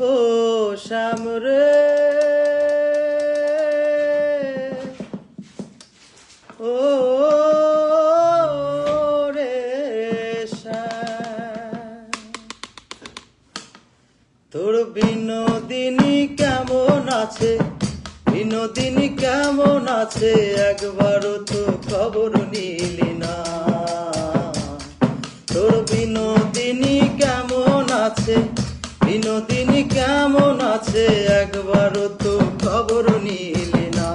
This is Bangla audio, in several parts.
ও শ্যাম রে, ও রে শ্যাম, তোর বিনোদিনী কেমন আছে, বিনোদিনী কেমন আছে, একবারও তো খবর নিলি না। তোর বিনোদিনী কেমন আছে, বিনোদিনী কেমন আছে, একবারও তো খবর নিলি না।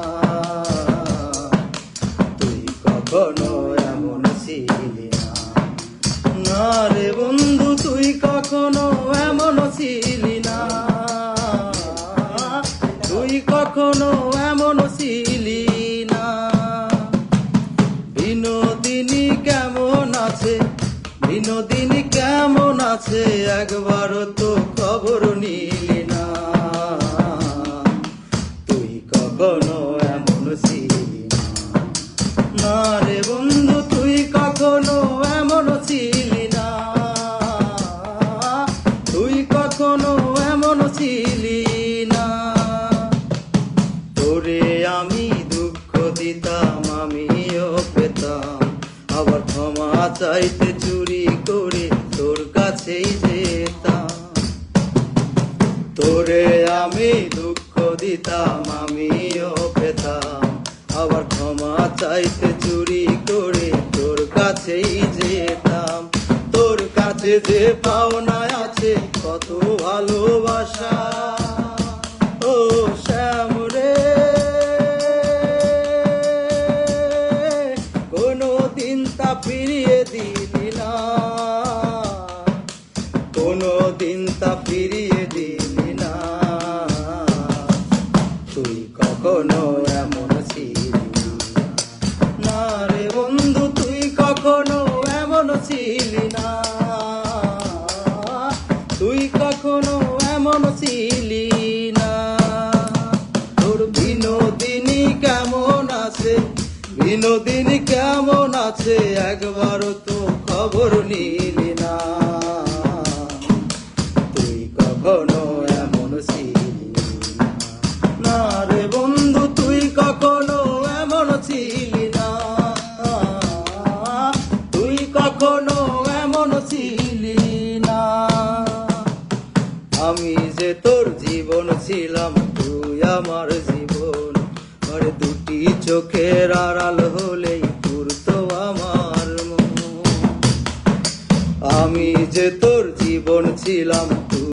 তুই কখনো এমন ছিলি না, না রে বন্ধু, তুই কখনো এমন ছিলি না, তুই কখনো এমন ছিলি না। বিনোদিনী কেমন আছে, বিনোদিনী কেমন আছে, একবারও তো খবর নিলি না। তুই কখনো এমন ছিলি না, না রে বন্ধু, তুই কখনো এমন ছিলি না, তুই কখনো এমন ছিলি না। তোরে আমি দুঃখ দিতাম, আমিও পেতাম, আবার ক্ষমা চাইতে চুরি করে তোর কাছেই যেতাম। তোরে আমি দুঃখ দিতাম, আমিও পেতাম, আবার ক্ষমা চাইতে চুরি করে তোর কাছেই যেতাম। তোর কাছে যে পাওনা আছে কত ভালোবাসা, ও শ্যাম রে, কোনো দিন তা ফিরিয়ে দিলি না, কোনো দিন তা ফিরিয়ে দিলি না। তুই কখনো এমন ছিলি না, রে বন্ধু, তুই কখনো এমন ছিলি না, তুই কখনো এমন ছিলি না। তোর বিনোদিনী কেমন আছে, বিনোদিনী কেমন আছে, একবারও তো খবর নিলি না। তুই কখনো এমন ছিলি না, না রে বন্ধু, তুই কখনো এমন ছিলি না, তুই কখনো এমন ছিলি না। আমি যে তোর জীবন ছিলাম, তুই আমার জীবন, আর দুটি চোখের আড়াল হলেই পুরতো আমার মন। আমি যে তোর জীবন ছিলাম।